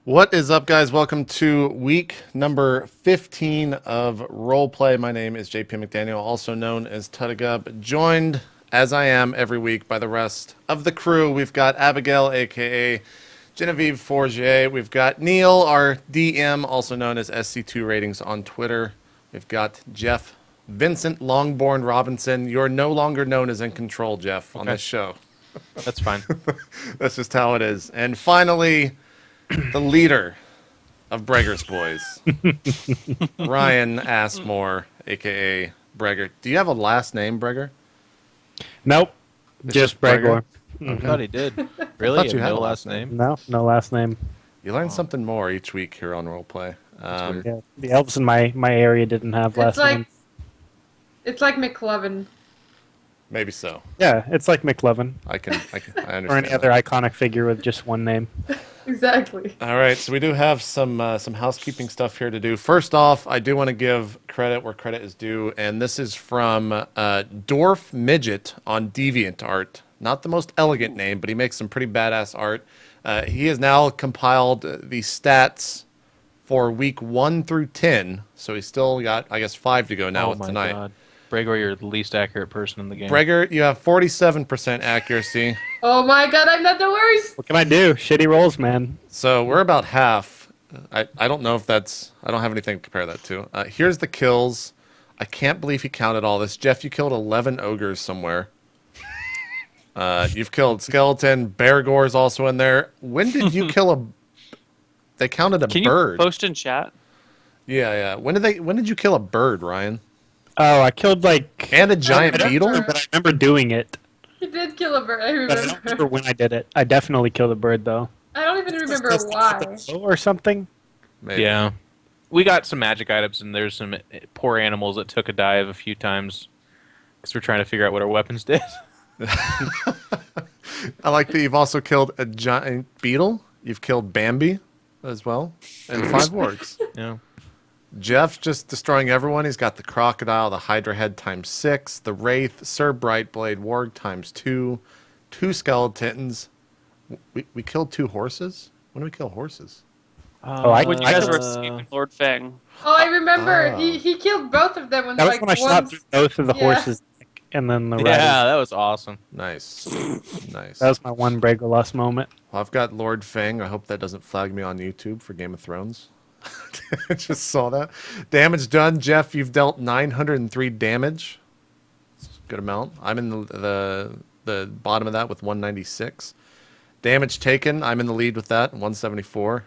What is up, guys? Welcome to week number 15 of RollPlay. My name is JP McDaniel, also known as Tuttigub, joined, as I am every week, by the rest of the crew. We've got Abigail, a.k.a. Genevieve Forgier. We've got Neil, our DM, also known as SC2 Ratings on Twitter. We've got Jeff Vincent Longborn Robinson. You're no longer known as iNcontroL, Jeff, on this show. That's fine. That's just how it is. And finally, the leader of Breggers Boys, Ryan Asmore, a.k.a. Bregger. Do you have a last name, Bregger? Nope. It's Just Bregor. I thought he did. Really? thought you had no a last last name? No last name. You learn something more each week here on Roleplay. Yeah, the elves in my area didn't have last names. It's like McLovin. Maybe so. Yeah, it's like McLovin I understand. or any other iconic figure with just one name. Exactly. All right, so we do have some housekeeping stuff here to do. First off, I do want to give credit where credit is due, and this is from Dwarf Midget on DeviantArt. Not the most elegant name, but he makes some pretty badass art. He has now compiled the stats for week 1 through 10, so he's still got, I guess, 5 to go now with tonight. God. Bregor, you're the least accurate person in the game. Bregger, you have 47% accuracy. Oh my god, I'm not the worst! What can I do? Shitty rolls, man. So we're about half. I don't know if that's... I don't have anything to compare that to. Here's the kills. I can't believe he counted all this. Jeff, you killed 11 ogres somewhere. You've killed skeleton. Bear Gore's also in there. When did you kill a... They counted a Can bird. you post in chat? Yeah. When did you kill a bird, Ryan? Oh, I killed like... And a giant beetle? But I remember doing it. He did kill a bird, I But I don't remember. remember when I did it. I definitely killed a bird, though. I don't even remember why. Or something? Maybe. Yeah. We got some magic items, and there's some poor animals that took a dive a few times because we're trying to figure out what our weapons did. I like that you've also killed a giant beetle. You've killed Bambi as well. And 5 wargs. Yeah. Jeff just destroying everyone. He's got the crocodile, the hydra head times 6, the wraith, Sir Brightblade warg times 2, 2 skeletons. We killed 2 horses? When do we kill horses? When you guys were uh, escaping Lord Fang. Oh, I remember. Ah. He killed both of them. That was when I shot through both of the yeah. horses and then the Yeah, riders. that was awesome. Nice. Nice. That was my one Bregolas moment. Well, I've got Lord Fang. I hope that doesn't flag me on YouTube for Game of Thrones. I just saw that. Damage done. Jeff, you've dealt 903 damage. It's a good amount. I'm in the bottom of that with 196. Damage taken. I'm in the lead with that, 174.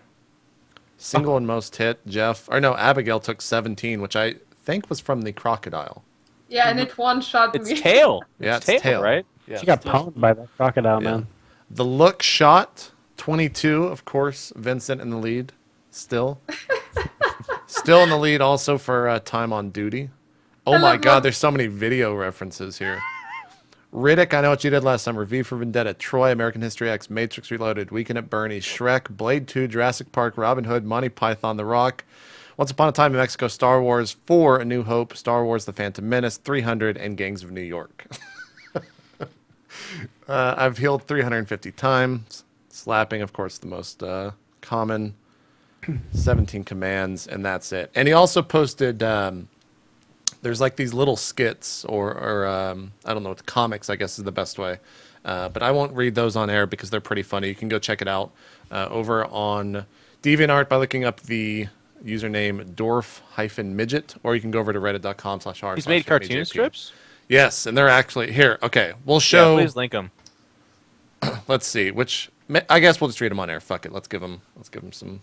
Single and most hit. Jeff, or no, Abigail took 17, which I think was from the crocodile. Yeah, and it one-shot It's me. tail. Yeah, it's it's tail, tail. right? Yeah. She got pwned by that crocodile, Yeah. man. The look shot, 22, of course. Vincent in the lead, still. Still in the lead also for time on duty. Oh my god, there's so many video references here. Riddick, I Know What You Did Last Summer, V for Vendetta, Troy, American History X, Matrix Reloaded, Weekend at Bernie's, Shrek, Blade 2, Jurassic Park, Robin Hood, Monty Python, The Rock, Once Upon a Time in Mexico, Star Wars 4, A New Hope, Star Wars The Phantom Menace, 300, and Gangs of New York. I've healed 350 times. Slapping, of course, the most common. 17 commands, and that's it. And he also posted... there's like these little skits or I don't know, the comics, I guess is the best way. But I won't read those on air because they're pretty funny. You can go check it out over on DeviantArt by looking up the username dwarf-midget, or you can go over to reddit.com/r. He's made cartoon strips? Yes, and they're actually here. Okay, we'll Yeah, show. please link them. Let's see which. I guess we'll just read them on air. Fuck it. Let's give them some.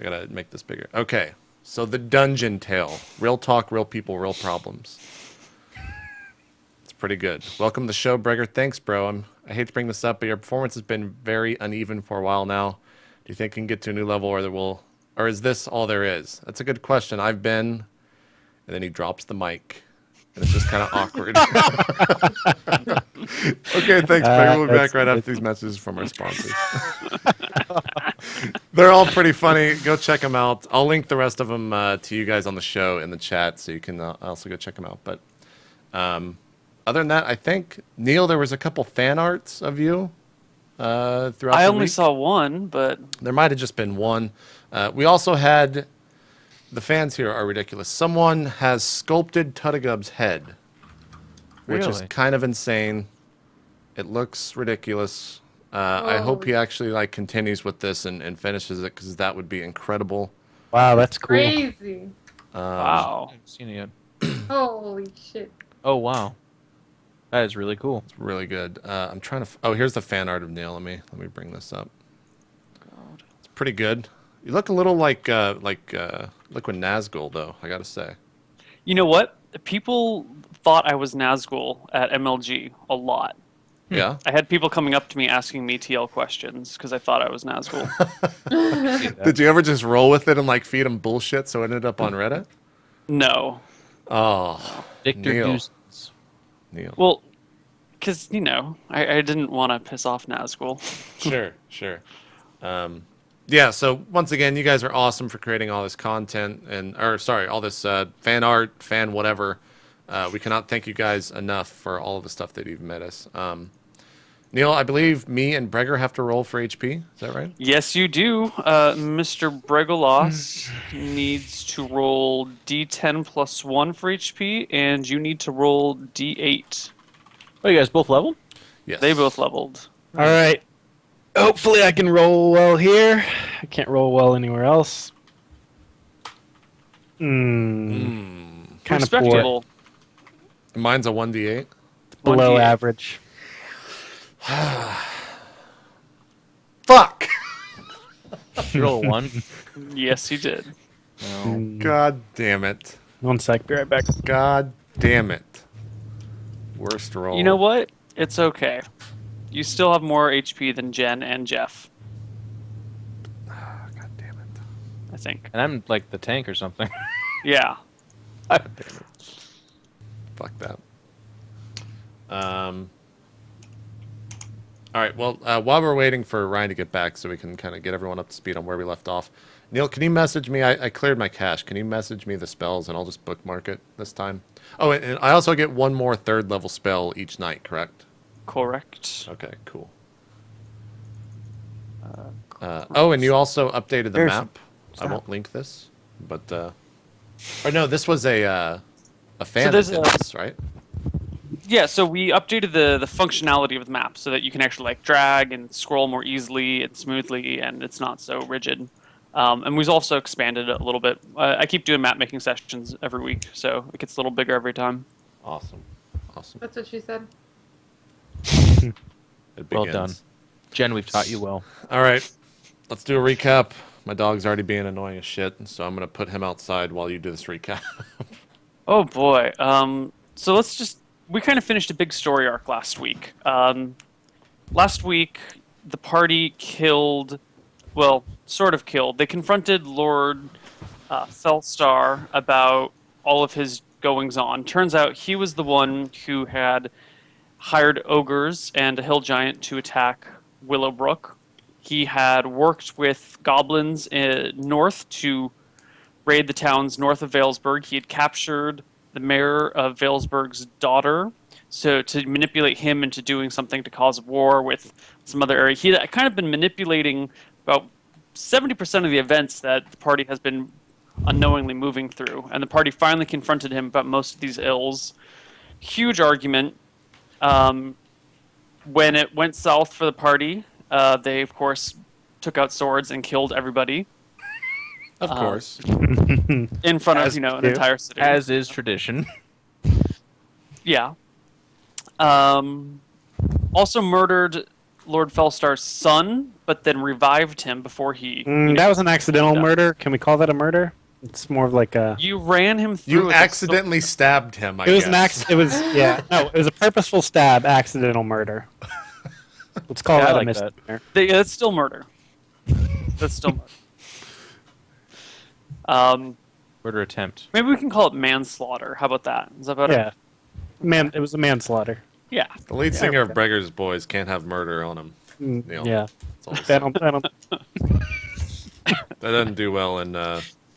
I gotta make this bigger. Okay. So the Dungeon Tale. Real talk, real people, real problems. It's pretty good. Welcome to the show, Bregger. Thanks, bro. I hate to bring this up, but your performance has been very uneven for a while now. Do you think you can get to a new level, or is this all there is? That's a good question. I've been, and then he drops the mic, and it's just kind of awkward. Okay, thanks, Bregger. We'll be back right after these messages from our sponsors. They're all pretty funny. Go check them out. I'll link the rest of them to you guys on the show in the chat, so you can also go check them out. But other than that, I think, Neil, there was a couple fan arts of you throughout I the only week. saw one, but There might have just been one. We also had, the fans here are ridiculous. Someone has sculpted Tuttigub's head, which is Really? kind of insane. It looks ridiculous. I hope he actually like continues with this and finishes it, because that would be incredible. Wow, that's cool. Crazy. wow. I haven't seen it yet. Holy shit. Oh wow, that is really cool. It's really good. I'm trying to. Oh, here's the fan art of Neil. Let me bring this up. It's pretty good. You look a little like Liquid Nazgul, though. I gotta say. You know what? People thought I was Nazgul at MLG a lot. Yeah. I had people coming up to me asking me TL questions because I thought I was Nazgul. Did you ever just roll with it and like feed him bullshit so it ended up on Reddit? No. Oh, Victor Neil. Deuces. Neil. Well, because, I didn't want to piss off Nazgul. Sure. Yeah, so once again, you guys are awesome for creating all this content all this fan art, fan whatever. We cannot thank you guys enough for all of the stuff that you've made us. Neil, I believe me and Breger have to roll for HP. Is that right? Yes, you do. Mr. Bregolas needs to roll D10 plus 1 for HP, and you need to roll D8. Oh, you guys both level? Yes. They both leveled. All right. Hopefully, I can roll well here. I can't roll well anywhere else. Kind of poor. Respectable. Mine's a 1d8. Below 1d8. average. Fuck! You roll a 1. Yes, he did. No. God damn it. 1 sec. Be right back. God damn it. Worst roll. You know what? It's okay. You still have more HP than Jen and Jeff, God damn it. I think. And I'm like the tank or something. Yeah. God damn it. Fuck that. All right, well, while we're waiting for Ryan to get back so we can kind of get everyone up to speed on where we left off, Neil, can you message me? I cleared my cache. Can you message me the spells, and I'll just bookmark it this time? Oh, and I also get one more third-level spell each night, correct? Correct. Okay, cool. Oh, and you also updated the There's- map. I won't link this, but... or no, this was a fan that there's did a- this, right? Yeah, so we updated the functionality of the map so that you can actually like drag and scroll more easily and smoothly, and it's not so rigid. And we've also expanded it a little bit. I keep doing map making sessions every week, so it gets a little bigger every time. Awesome. That's what she said. It Well begins. done. Jen, we've taught you well. All right, let's do a recap. My dog's already being annoying as shit, so I'm going to put him outside while you do this recap. Oh boy. So we kind of finished a big story arc last week. Last week, the party sort of killed. They confronted Lord Felstar about all of his goings-on. Turns out he was the one who had hired ogres and a hill giant to attack Willowbrook. He had worked with goblins north to raid the towns north of Valesburg. He had captured the mayor of Valesburg's daughter, so to manipulate him into doing something to cause war with some other area. He had kind of been manipulating about 70% of the events that the party has been unknowingly moving through, and the party finally confronted him about most of these ills. Huge argument. When it went south for the party, they, of course, took out swords and killed everybody Of course. in front of, As an you do. entire city. As is tradition. Yeah. Also murdered Lord Felstar's son, but then revived him before he... That was an accidental Yeah. murder. Can we call that a murder? It's more of like a. You ran him through... You with a accidentally stabbed him, I It was guess. an accident. It was it was a purposeful stab, accidental murder. Let's call Yeah, I that a like that. misdemeanor. That's still murder. That's still murder. Murder attempt. Maybe we can call it manslaughter. How about that? Is that better? Yeah, it was a manslaughter. Yeah. The lead singer of Breger's Boys can't have murder on him. Neil. Yeah, That's all I'm saying. I don't. That doesn't do well in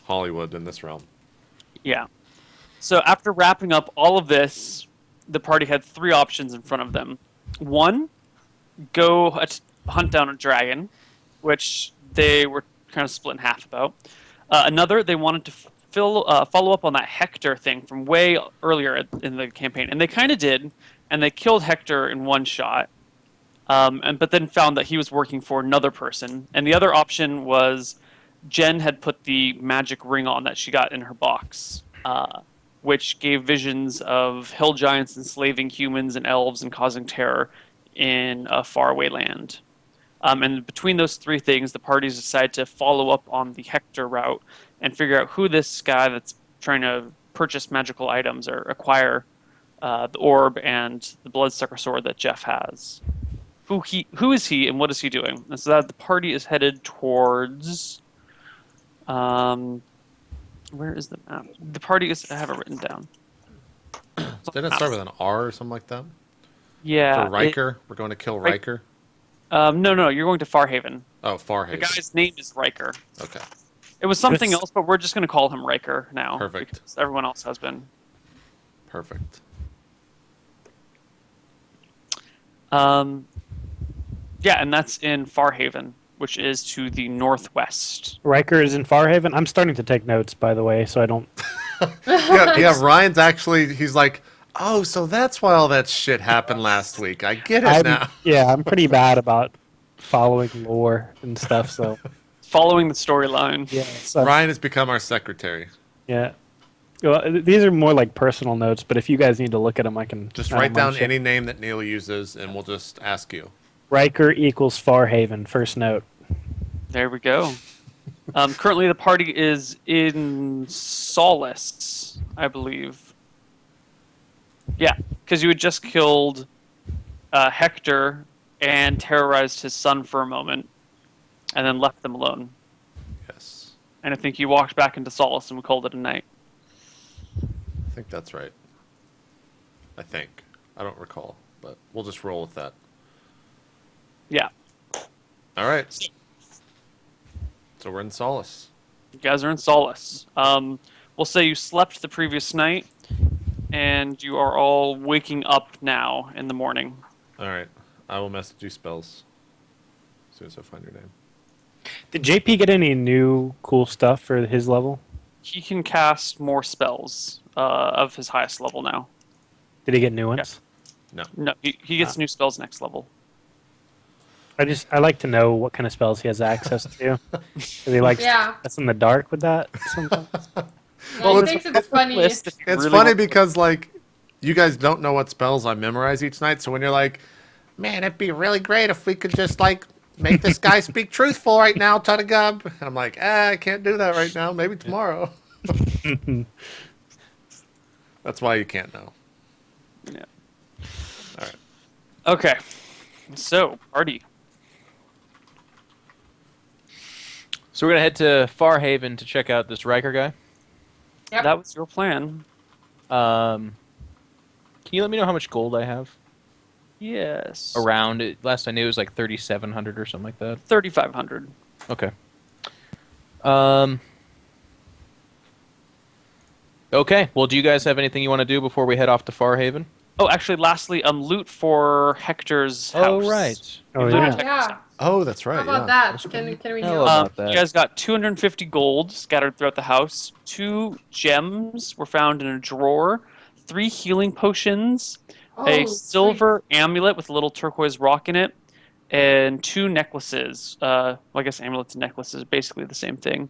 Hollywood in this realm. Yeah. So after wrapping up all of this, the party had three options in front of them. One, go hunt down a dragon, which they were kind of split in half about. Another, they wanted to follow up on that Hector thing from way earlier in the campaign, and they kind of did, and they killed Hector in one shot, but then found that he was working for another person. And the other option was Jen had put the magic ring on that she got in her box, which gave visions of hill giants enslaving humans and elves and causing terror in a faraway land. And between those three things, the parties decided to follow up on the Hector route and figure out who this guy that's trying to purchase magical items or acquire the orb and the bloodsucker sword that Jeff has. Who is he and what is he doing? And so that the party is headed towards... where is the map? The party is... I have it written down. Didn't it start with an R or something like that? Yeah. For Riker? We're going to kill Riker? No, you're going to Farhaven. Oh, Farhaven. The guy's name is Riker. Okay. It was something else, but we're just going to call him Riker now. Perfect. Because everyone else has been. Perfect. Yeah, and that's in Farhaven, which is to the northwest. Riker is in Farhaven. I'm starting to take notes, by the way, so I don't. Yeah, Ryan's actually, he's like, oh, so that's why all that shit happened last week. I get it now. Yeah, I'm pretty bad about following lore and stuff. So Following the storyline. yeah, so, Ryan has become our secretary. yeah. Well, these are more like personal notes, but if you guys need to look at them, I can Just I don't write down mind any name that Neil uses, and we'll just ask you. Riker equals Farhaven. First note. There we go. Currently, the party is in Solace, I believe. Yeah, because you had just killed Hector and terrorized his son for a moment, and then left them alone. Yes. And I think you walked back into Solace and we called it a night. I think that's right. I think. I don't recall, but we'll just roll with that. Yeah. All right. So we're in Solace. You guys are in Solace. We'll say you slept the previous night, and you are all waking up now in the morning. All right. I will message you spells as soon as I find your name. Did JP get any new cool stuff for his level? He can cast more spells of his highest level now. Did he get new ones? No. No, he gets new spells next level. I like to know what kind of spells he has access to. Does he like Yeah. that's in the dark with that sometimes? Yeah, he thinks it's funny. List if you It's really funny want- because, like, you guys don't know what spells I memorize each night, so when you're like, man, it'd be really great if we could just, like, make this guy speak truthful right now, Tuttigub. And I'm like, I can't do that right now. Maybe tomorrow. That's why you can't know. Yeah. All right. Okay. So, party. So we're gonna head to Farhaven to check out this Riker guy. Yep. That was your plan. Can you let me know how much gold I have Yes. around it? Last I knew it was like 3,700 or something like that. 3,500. Okay. Okay. Well, do you guys have anything you want to do before we head off to Farhaven? Oh, actually, lastly, loot for Hector's house. Oh, right. Oh, Looted yeah. Hector's Yeah. Oh, that's right. How about yeah. that? Can we How do about it? that? You guys got 250 gold scattered throughout the house. 2 gems were found in a drawer. 3 healing potions. A Oh, silver amulet with a little turquoise rock in it. And 2 necklaces. Well, I guess amulets and necklaces are basically the same thing.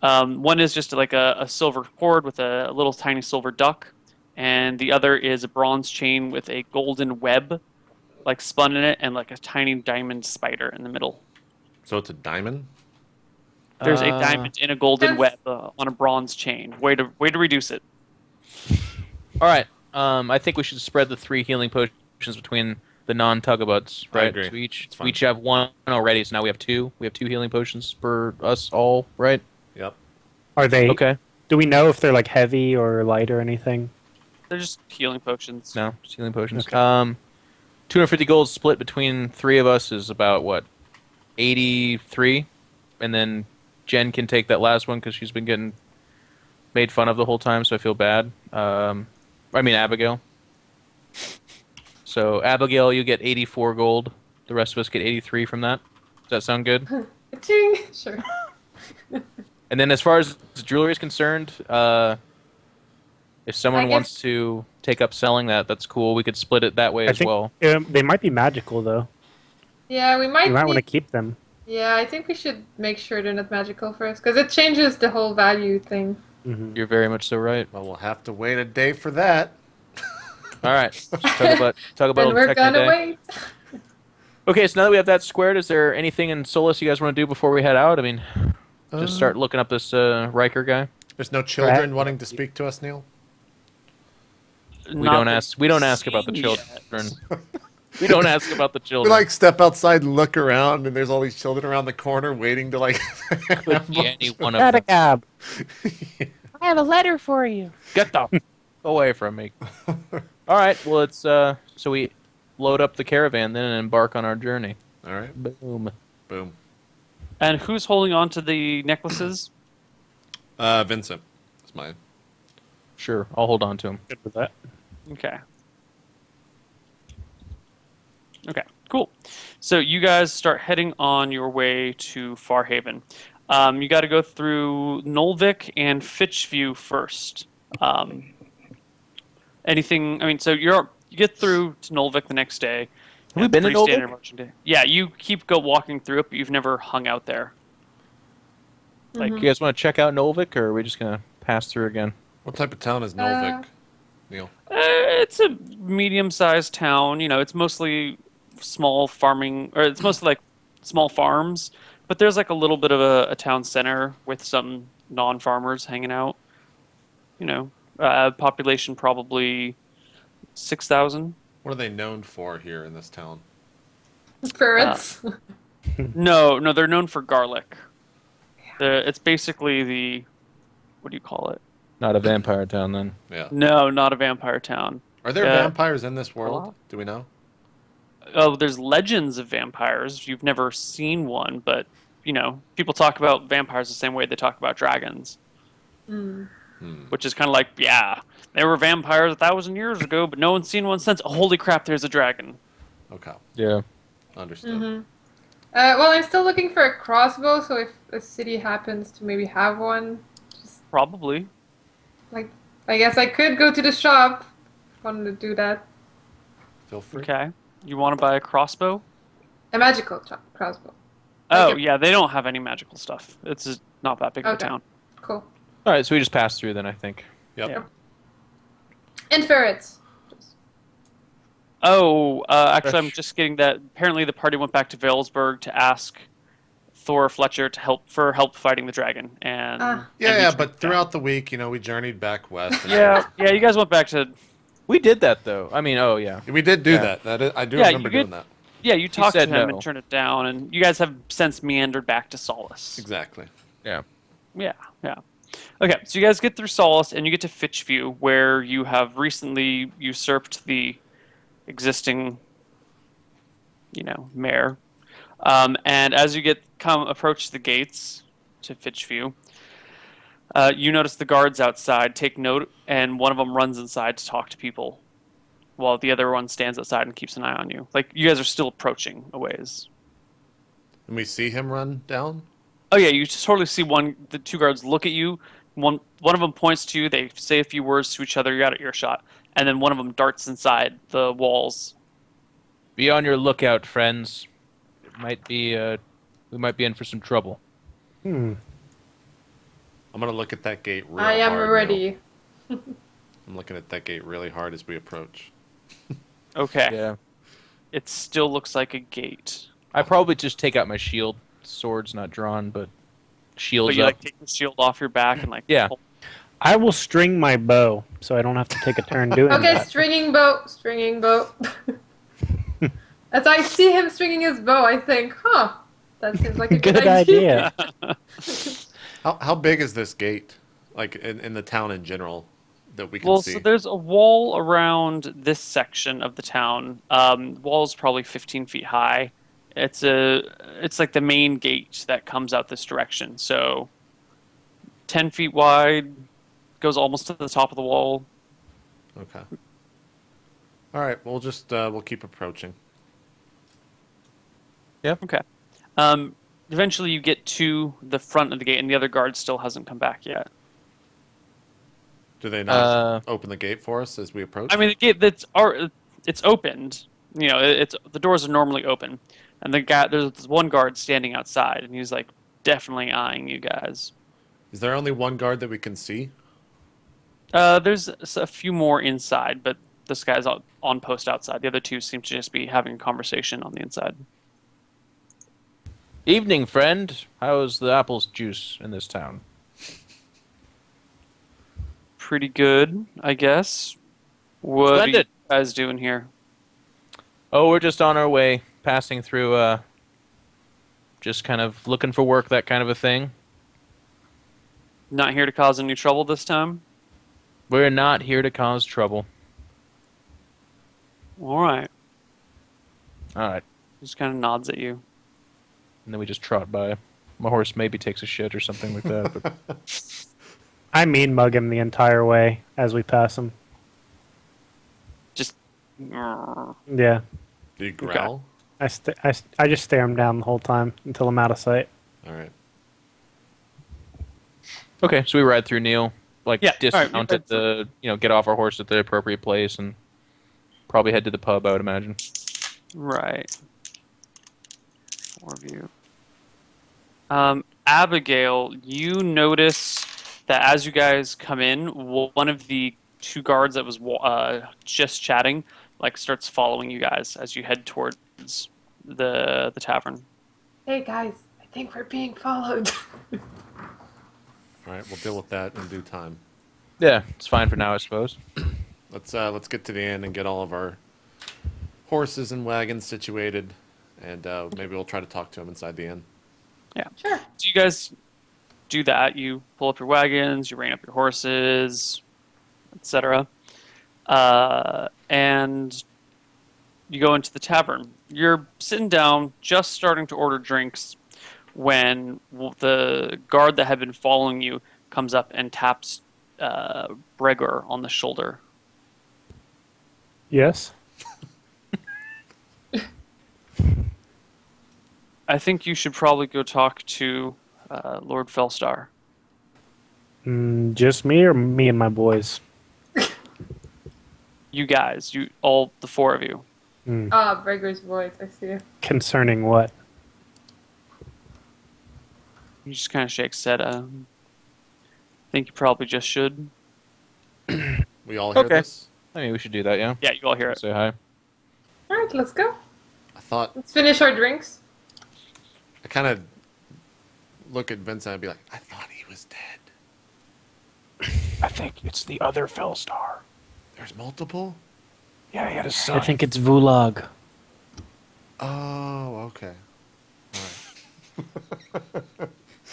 One is just like a silver cord with a little tiny silver duck. And the other is a bronze chain with a golden web like spun in it and like a tiny diamond spider in the middle. So it's a diamond? There's a diamond in a golden That's- web on a bronze chain. Way to reduce it. All right. I think we should spread the 3 healing potions between the non-Tugabuts, I right? agree. So we It's fine. each have 1 already, so now we have 2. We have 2 healing potions for us all, right? Yep. Are they? Okay. Do we know if they're like heavy or light or anything? They're just healing potions. No, just healing potions. Okay. 250 gold split between 3 of us is about, what, 83? And then Jen can take that last one because she's been getting made fun of the whole time, so I feel bad. Abigail. So, Abigail, you get 84 gold. The rest of us get 83 from that. Does that sound good? Ching. Sure. And then as far as jewelry is concerned, if someone I guess- wants to take up selling that, that's cool. We could split it that way I as think well. they might be magical though. Yeah, we might. You might want to need- keep them. Yeah, I think we should make sure they're not magical first, because it changes the whole value thing. Hmm. You're very much so right. Well, we'll have to wait a day for that. All right. Let's talk about And we're Techno gonna Day. wait. Okay, so now that we have that squared, is there anything in Solus you guys want to do before we head out? I mean, just start looking up this Riker guy. There's no children Right. wanting to speak to us, Neil. We don't ask about the children. We don't ask about the We children. like step outside and look around, and there's all these children around the corner waiting to like. Could be any one of them. cab. I have a letter for you. Get the f- away from me. All right. Well, it's so we load up the caravan then and embark on our journey. All right, Boom. boom. And who's holding on to the necklaces? Vincent, it's mine. Sure, I'll hold on to him. Good with that. Okay. Okay, cool. So you guys start heading on your way to Farhaven. You got to go through Nolvik and Fitchview first. Anything? I mean, so you get through to Nolvik the next day. Have we been to 3 Nolvik? standard marching day. Yeah, you keep walking through it, but you've never hung out there. Like, You guys want to check out Nolvik, or are we just gonna pass through again? What type of town is Nolvik, Neil? it's a medium-sized town. You know, it's mostly small farming, or it's mostly like small farms. But there's like a little bit of a town center with some non-farmers hanging out. You know, population probably 6,000. What are they known for here in this town? Ferrets. No, they're known for garlic. It's basically the, what do you call it? Not a vampire town then. Yeah. No, not a vampire town. Are there Yeah. vampires in this world? Do we know? Oh, there's legends of vampires. You've never seen one, but you know, people talk about vampires the same way they talk about dragons. Which is kind of like, yeah, there were vampires 1,000 years ago, but no one's seen one since. Oh, holy crap, there's a dragon. Okay, Yeah. understood. Well, I'm still looking for a crossbow, so if a city happens to maybe have one, Probably. like, I guess I could go to the shop if I wanted to do that. Feel free. Okay. You want to buy a crossbow? A magical crossbow. Oh, Okay. yeah, they don't have any magical stuff. It's just not that big of a Okay. town. Cool. All right, so we just pass through then, I think. Yep. Yeah. And ferrets. Oh, actually, I'm just getting that. Apparently, the party went back to Valesburg to ask Thor Fletcher to help fighting the dragon. And Ah. Yeah, and but throughout the week, you know, we journeyed back west. and- yeah, you guys went back to. We did that though. I mean, oh yeah. we did do Yeah. that. That is, I do Yeah, remember you did- doing that. Yeah, you talked to said him no. and turned it down, and you guys have since meandered back to Solace. Exactly. Yeah. Yeah. Okay, so you guys get through Solace, and you get to Fitchview, where you have recently usurped the existing, mayor. And as you approach the gates to Fitchview, you notice the guards outside take note, and one of them runs inside to talk to people, while the other one stands outside and keeps an eye on you. Like, you guys are still approaching a ways. And we see him run down. Oh yeah, you just totally see the two guards look at you. One of them points to you. They say a few words to each other. You're out of earshot, and then one of them darts inside the walls. Be on your lookout, friends. It might be we might be in for some trouble. I'm gonna look at that gate real I am hard. Neil. ready. I'm looking at that gate really hard as we approach. Okay, Yeah. it still looks like a gate, I probably just take out my shield. Sword's not drawn, but shield's but you up. like take the shield off your back and like Yeah. pull- I will string my bow, so I don't have to take a turn doing Okay, that. stringing bow. As I see him stringing his bow, I think, that seems like a good, Good idea. How big is this gate? Like in the town in general that we can Well, see? so there's a wall around this section of the town. Wall's probably 15 feet high. It's like the main gate that comes out this direction. So 10 feet wide, goes almost to the top of the wall. Okay. All right, we'll just we'll keep approaching. Okay. Eventually, you get to the front of the gate, and the other guard still hasn't come back yet. Do they not open the gate for us as we approach? I mean, the gate it's opened. You know, it's the doors are normally open, and there's one guard standing outside, and he's like definitely eyeing you guys. Is there only one guard that we can see? There's a few more inside, but this guy's on post outside. The other two seem to just be having a conversation on the inside. Evening, friend. How's the apples juice in this town? Pretty good, I guess. What are you Splendid. guys doing here? Oh, we're just on our way, passing through, just kind of looking for work, that kind of a thing. Not here to cause any trouble this time? We're not here to cause trouble. All right. All right. Just kind of nods at you. And then we just trot by. My horse maybe takes a shit or something like that. But I mean mug him the entire way as we pass him. Just. Yeah. Do you growl? I just stare him down the whole time until I'm out of sight. All right. okay, so we ride through Neal, like Yeah, dismount alright, at the, get off our horse at the appropriate place, and probably head to the pub, I would imagine. Right. Four of you. Abigail, you notice that as you guys come in, one of the two guards that was just chatting, like, starts following you guys as you head towards the tavern. Hey guys, I think we're being followed. All right, we'll deal with that in due time. Yeah, it's fine for now, I suppose. Let's get to the inn and get all of our horses and wagons situated, and maybe we'll try to talk to him inside the inn. Yeah. Sure. So you guys do that. You pull up your wagons, you rein up your horses, etc. And you go into the tavern. You're sitting down, just starting to order drinks, when the guard that had been following you comes up and taps Bregor on the shoulder. Yes. I think you should probably go talk to Lord Felstar. Just me or me and my boys? You guys, the four of you. Ah, Breaker's voice, I see. Concerning what? He just kind of shakes his head. I think you probably just should. We all hear Okay. this? I mean, we should do that, yeah? Yeah, you all hear it. Say hi. Alright, let's go. I thought Let's finish our drinks. I kind of look at Vincent and be like, I thought he was dead. I think it's the other Felstar. There's multiple? Yeah, he had a son. I think it's Vulag. Oh, okay.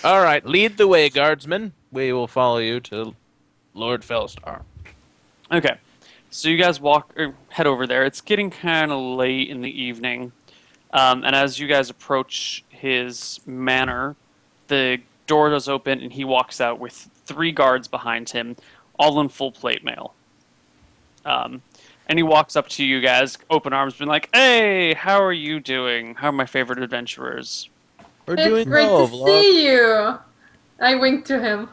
All right, lead the way, guardsmen. We will follow you to Lord Felstar. Okay, so you guys head over there. It's getting kind of late in the evening, and as you guys approach his manor, the door does open, and he walks out with 3 guards behind him, all in full plate mail. And he walks up to you guys, open arms, being like, "Hey, how are you doing? How are my favorite adventurers?" We're It's doing great well, to Vlog. see you. I winked to him.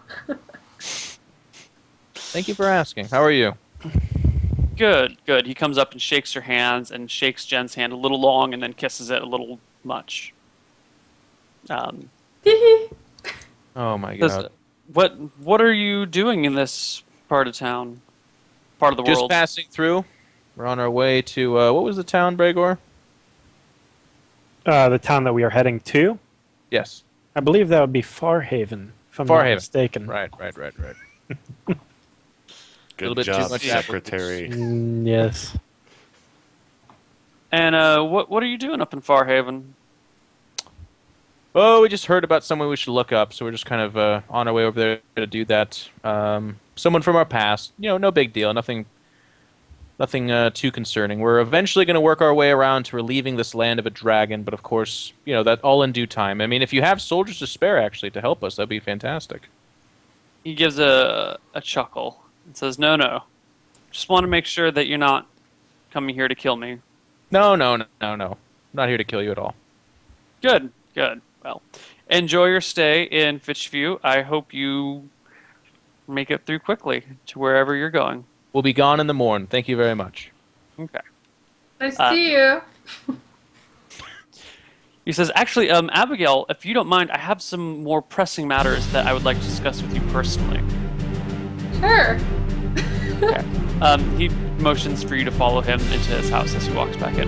Thank you for asking. How are you? Good, good. He comes up and shakes your hands and shakes Jen's hand a little long and then kisses it a little much. Teehee. Oh my Says, god. what are you doing in this part of town? Part of the Just world? passing through. We're on our way to, what was the town, Bregor? The town that we are heading to? Yes. I believe that would be Farhaven, if I'm not Farhaven. mistaken. Right. Good bit too job, much secretary. Yes. And what are you doing up in Farhaven? Oh, we just heard about someone we should look up, so we're just kind of on our way over there to do that. Someone from our past. No big deal. Nothing too concerning. We're eventually going to work our way around to relieving this land of a dragon, but of course, that all in due time. I mean, if you have soldiers to spare, actually, to help us, that'd be fantastic. He gives a chuckle and says, No. Just want to make sure that you're not coming here to kill me. No. Not here to kill you at all. Good, good. Well, enjoy your stay in Fitchview. I hope you make it through quickly to wherever you're going. We'll be gone in the morn. Thank you very much. Okay. Nice to see you. He says, actually, Abigail, if you don't mind, I have some more pressing matters that I would like to discuss with you personally. Sure. Okay. He motions for you to follow him into his house as he walks back in.